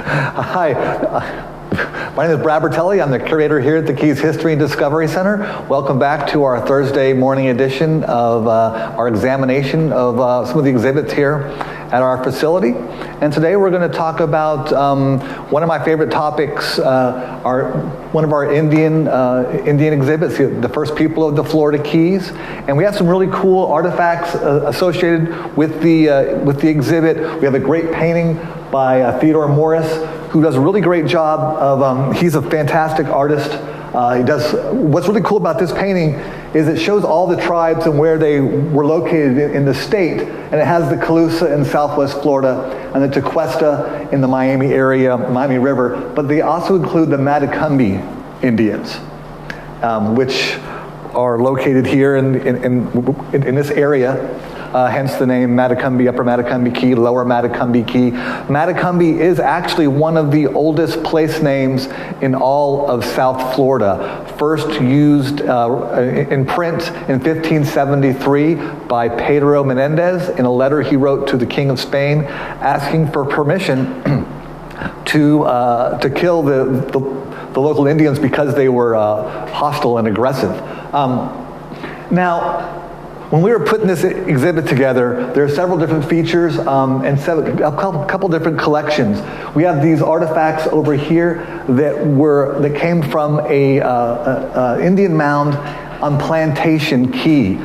Hi, my name is Brad Bertelli. I'm the curator here at the Keys History and Discovery Center. Welcome back to our Thursday morning edition of our examination of some of the exhibits here at our facility. And today we're going to talk about one of my favorite topics, one of our Indian exhibits, the first people of the Florida Keys. And we have some really cool artifacts associated with the exhibit. We have a great painting by Theodore Morris, who does a really great job of, he's a fantastic artist. What's really cool about this painting is it shows all the tribes and where they were located in the state, and it has the Calusa in Southwest Florida and the Tequesta in the Miami area, Miami River, but they also include the Matacumbe Indians, which are located here in this area. Hence the name Matacumbe, Upper Matacumbe Key, Lower Matacumbe Key. Matacumbe is actually one of the oldest place names in all of South Florida. First used in print in 1573 by Pedro Menendez in a letter he wrote to the King of Spain asking for permission to kill the local Indians because they were hostile and aggressive. Now, when we were putting this exhibit together, there are several different features and a couple different collections. We have these artifacts over here that came from a Indian mound on Plantation Key.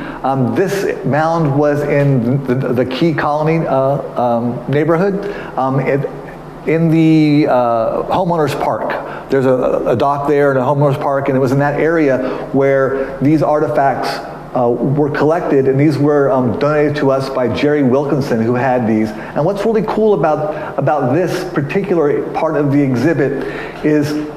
This mound was in the Key Colony neighborhood. In the homeowners park. There's a dock there and a homeowners park, and it was in that area where these artifacts were collected, and these were donated to us by Jerry Wilkinson, who had these. And what's really cool about this particular part of the exhibit is in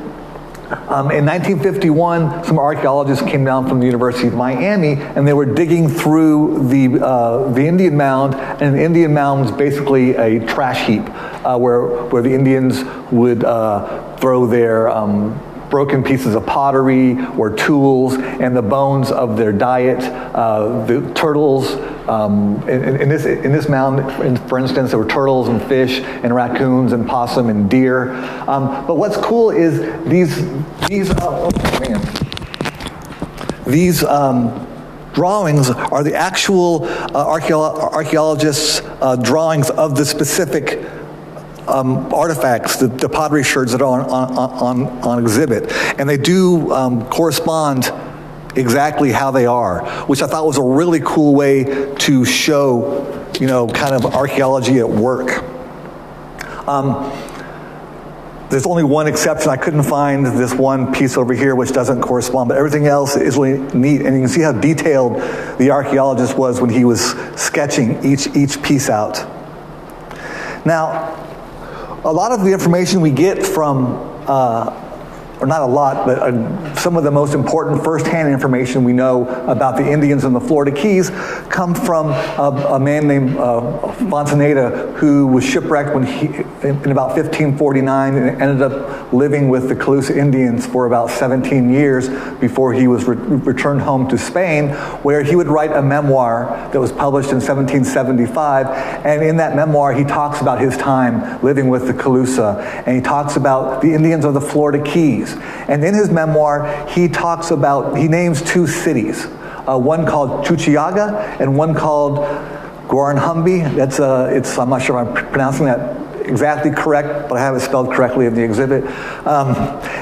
1951, some archaeologists came down from the University of Miami, and they were digging through the Indian mound, and the Indian mound was basically a trash heap where the Indians would throw their broken pieces of pottery or tools and the bones of their diet. The turtles, in this mound, for instance, there were turtles and fish and raccoons and possum and deer. But what's cool is these drawings are the actual archaeologists' drawings of the specific artifacts, the pottery sherds that are on exhibit, and they do correspond exactly how they are, which I thought was a really cool way to show, kind of archaeology at work. There's only one exception. I couldn't find this one piece over here which doesn't correspond, but everything else is really neat, and you can see how detailed the archaeologist was when he was sketching each piece out. Now, a lot of the information we get from, or not a lot, but some of the most important first-hand information we know about the Indians in the Florida Keys come from a man named Montanita, who was shipwrecked in about 1549 and ended up living with the Calusa Indians for about 17 years before he was returned home to Spain, where he would write a memoir that was published in 1775. And in that memoir, he talks about his time living with the Calusa, and he talks about the Indians of the Florida Keys. And in his memoir, he names two cities, one called Chuchiaga and one called Guarnhumby. I'm not sure if I'm pronouncing that exactly correct, but I have it spelled correctly in the exhibit.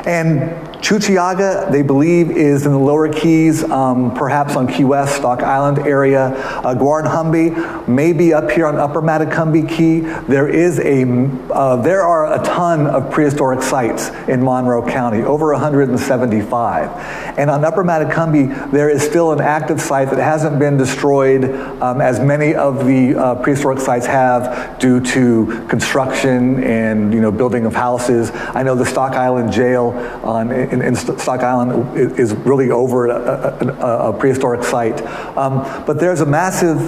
And Chuchiaga, they believe, is in the Lower Keys, perhaps on Key West, Stock Island area. Guarnhumby may be up here on Upper Matacumbe Key. There are a ton of prehistoric sites in Monroe County, over 175. And on Upper Matacumbe, there is still an active site that hasn't been destroyed, as many of the prehistoric sites have, due to construction and building of houses. I know the Stock Island Jail in Stock Island is really over a prehistoric site. But there's a massive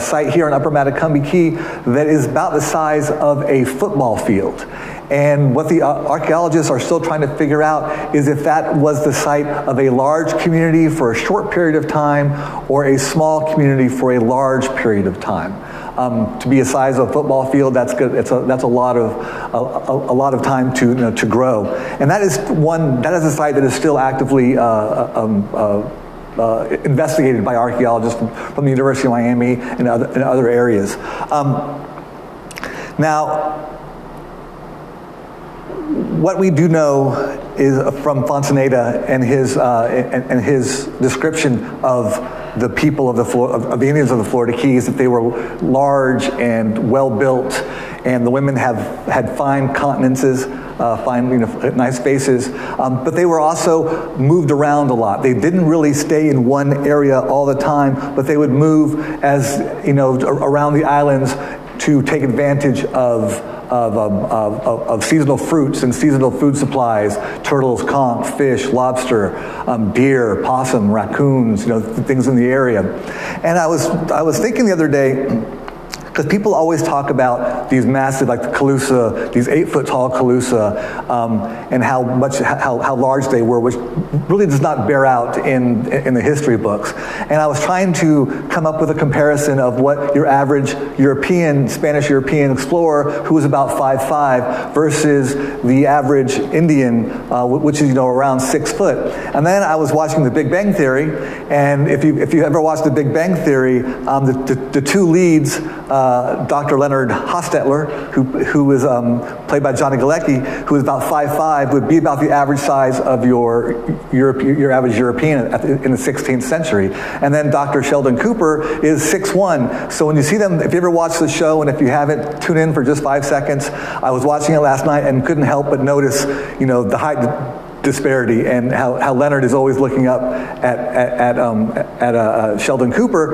site here in Upper Matacumbe Key that is about the size of a football field. And what the archaeologists are still trying to figure out is if that was the site of a large community for a short period of time or a small community for a large period of time. To be the size of a football field, that's good. That's a lot of time to grow. And that is a site that is still actively investigated by archaeologists from the University of Miami and other areas. Now, what we do know is from Montanita and his description of the people of the Indians of the Florida Keys, that they were large and well built, and the women had fine countenances, nice faces, but they were also moved around a lot. They didn't really stay in one area all the time, but they would move around the islands to take advantage of seasonal fruits and seasonal food supplies: turtles, conch, fish, lobster, deer, possum, raccoons, things in the area. And I was thinking the other day, because people always talk about these massive, like the Calusa, these 8-foot tall Calusa, and how large they were, which really does not bear out in the history books. And I was trying to come up with a comparison of what your average Spanish European explorer, who was about 5'5", versus the average Indian, which is around 6 foot. And then I was watching The Big Bang Theory, and if you ever watched The Big Bang Theory, the two leads, Dr. Leonard Hostetler, who was played by Johnny Galecki, who was about 5'5", would be about the average size of your average European in the 16th century. And then Dr. Sheldon Cooper is 6'1". So when you see them, if you ever watch the show, and if you haven't, tune in for just 5 seconds. I was watching it last night and couldn't help but notice, the height disparity, and how Leonard is always looking up at Sheldon Cooper.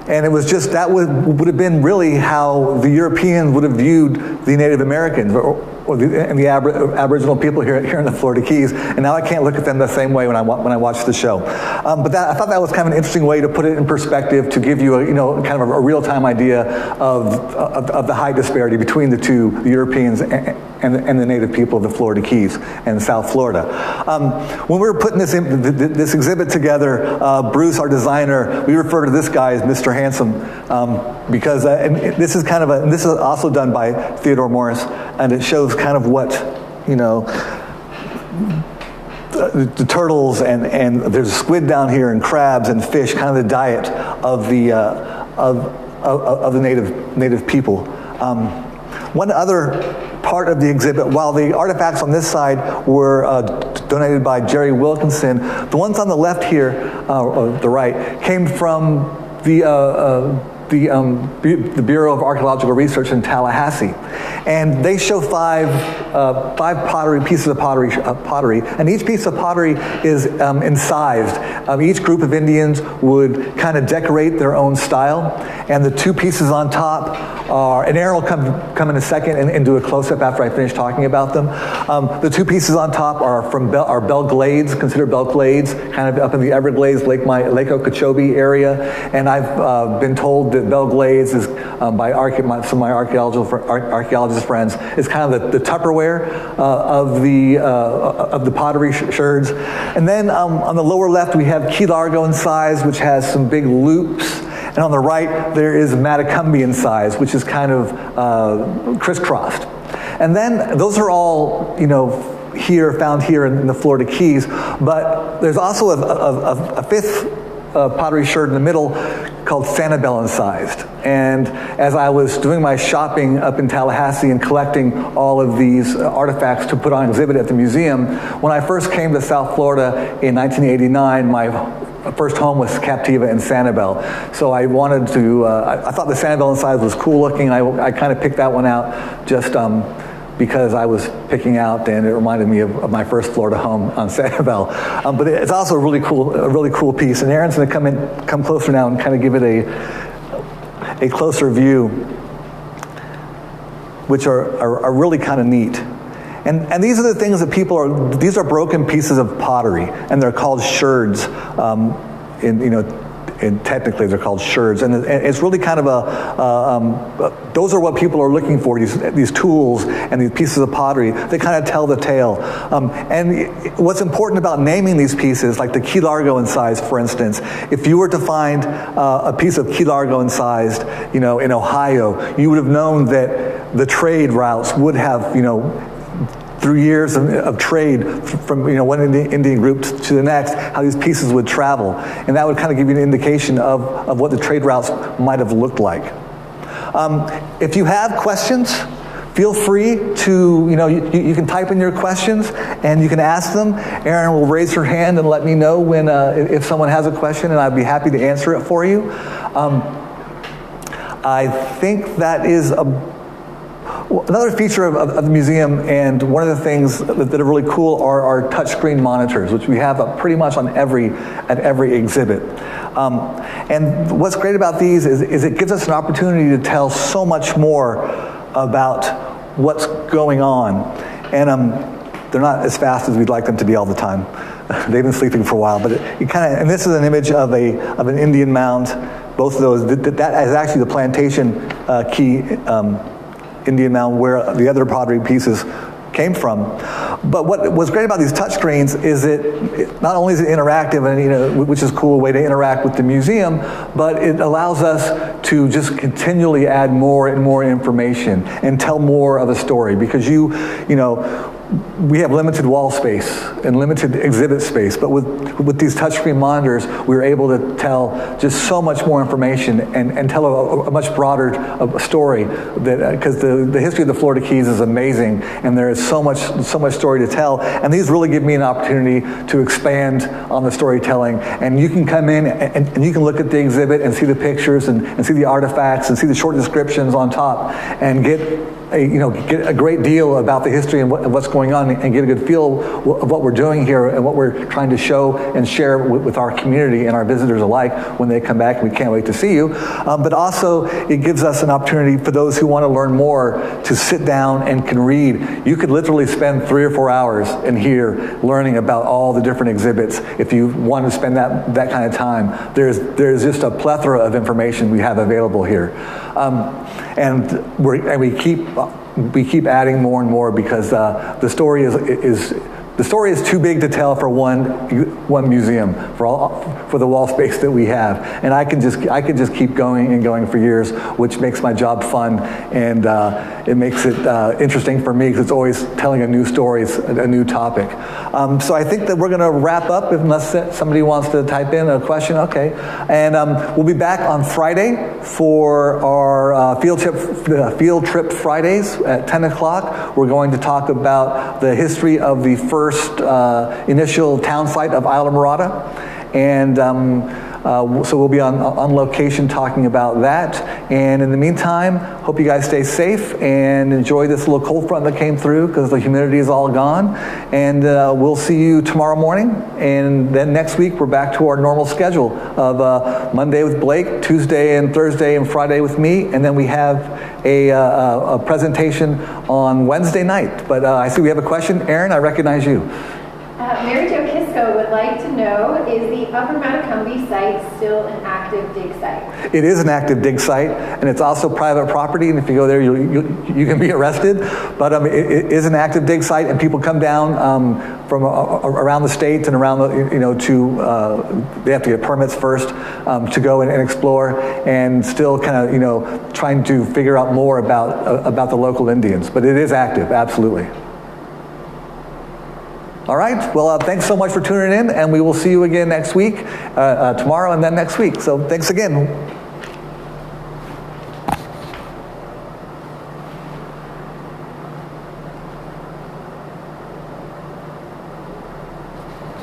And it was just, that would have been really how the Europeans would have viewed the Native Americans or the Aboriginal people here in the Florida Keys. And now I can't look at them the same way when I watch the show. But I thought that was kind of an interesting way to put it in perspective, to give you kind of a real-time idea of the height disparity between the two, the Europeans and the native people of the Florida Keys and South Florida. When we were putting this exhibit together, Bruce, our designer, we refer to this guy as Mr. Handsome, because and this is also done by Theodore Morris, and it shows kind of what the turtles and there's squid down here and crabs and fish, kind of the diet of the native people. One other part of the exhibit, while the artifacts on this side were donated by Jerry Wilkinson, the ones on the left here, or the right, came from the Bureau of Archaeological Research in Tallahassee, and they show five pieces of pottery, and each piece of pottery is incised. Each group of Indians would kind of decorate their own style, and the two pieces on top are, and Aaron will come in a second and do a close-up after I finish talking about them. The two pieces on top are Bell Glades, considered Bell Glades, kind of up in the Everglades, Lake Okeechobee area, and I've been told that Bell Glades is, by some of my archaeologist friends, is kind of the Tupperware of the pottery sherds. And then on the lower left we have Key Largo incised, which has some big loops. And on the right there is Matacumbe incised, which is kind of crisscrossed. And then those are all, found here in the Florida Keys. But there's also a fifth pottery sherd in the middle called Sanibel incised. And as I was doing my shopping up in Tallahassee and collecting all of these artifacts to put on exhibit at the museum, when I first came to South Florida in 1989, my first home was Captiva and Sanibel. So I wanted to, I thought the Sanibel incised was cool looking. I kind of picked that one out just because I was picking out, and it reminded me of my first Florida home on Sanibel. But it's also a really cool piece. And Aaron's going to come closer now and kind of give it a closer view, which are really kind of neat. And these are the things that these are broken pieces of pottery, and they're called sherds in and technically they're called sherds, and it's really kind of those are what people are looking for, these tools and these pieces of pottery. They kind of tell the tale. And what's important about naming these pieces, like the key largo incised, for instance, if you were to find a piece of key largo incised, in Ohio, you would have known that the trade routes would have, through years of trade from one Indian group to the next, how these pieces would travel. And that would kind of give you an indication of what the trade routes might have looked like. If you have questions, feel free to, you can type in your questions and you can ask them. Erin will raise her hand and let me know when if someone has a question, and I'd be happy to answer it for you. I think that is another feature of the museum, and one of the things that are really cool are our touchscreen monitors, which we have pretty much at every exhibit. And what's great about these is it gives us an opportunity to tell so much more about what's going on. And they're not as fast as we'd like them to be all the time. They've been sleeping for a while, but and this is an image of an Indian mound. Both of those, that is actually the plantation key Indian mound where the other pottery pieces came from. But what was great about these touchscreens is it not only is it interactive, and which is a cool way to interact with the museum, but it allows us to just continually add more and more information and tell more of a story, because we have limited wall space and limited exhibit space, but with these touchscreen monitors, we were able to tell just so much more information and tell a much broader story, because the history of the Florida Keys is amazing, and there is so much story to tell. And these really give me an opportunity to expand on the storytelling. And you can come in and you can look at the exhibit and see the pictures and see the artifacts and see the short descriptions on top, and get a great deal about the history and what's going on, and get a good feel of what we're doing here and what we're trying to show and share with our community and our visitors alike when they come back. We can't wait to see you. But also, it gives us an opportunity for those who want to learn more to sit down and can read. You could literally spend 3 or 4 hours in here learning about all the different exhibits if you want to spend that kind of time. There's just a plethora of information we have available here. And we keep adding more and more, because the story is too big to tell for one museum, for the wall space that we have. And I can just keep going and going for years, which makes my job fun, and it makes it interesting for me, because it's always telling a new story, a new topic. So I think that we're going to wrap up, unless somebody wants to type in a question. Okay, and we'll be back on Friday for our field trip Fridays at 10 o'clock. We're going to talk about the history of the first initial town site of Islamorada, and so we'll be on location talking about that. And in the meantime, hope you guys stay safe and enjoy this little cold front that came through, because the humidity is all gone. And we'll see you tomorrow morning, and then next week we're back to our normal schedule of Monday with Blake, Tuesday and Thursday and Friday with me, and then we have a presentation on Wednesday night. But I see we have a question. Erin, I recognize you. Mary Jo Kisco would like to know, is the Upper Matacumby site still an active dig site? It is an active dig site, and it's also private property, and if you go there, you can be arrested. But it is an active dig site, and people come down from around the state and around they have to get permits first to go and explore, and still kind of trying to figure out more about the local Indians. But it is active, absolutely. All right, well, thanks so much for tuning in, and we will see you again next week, tomorrow and then next week. So thanks again.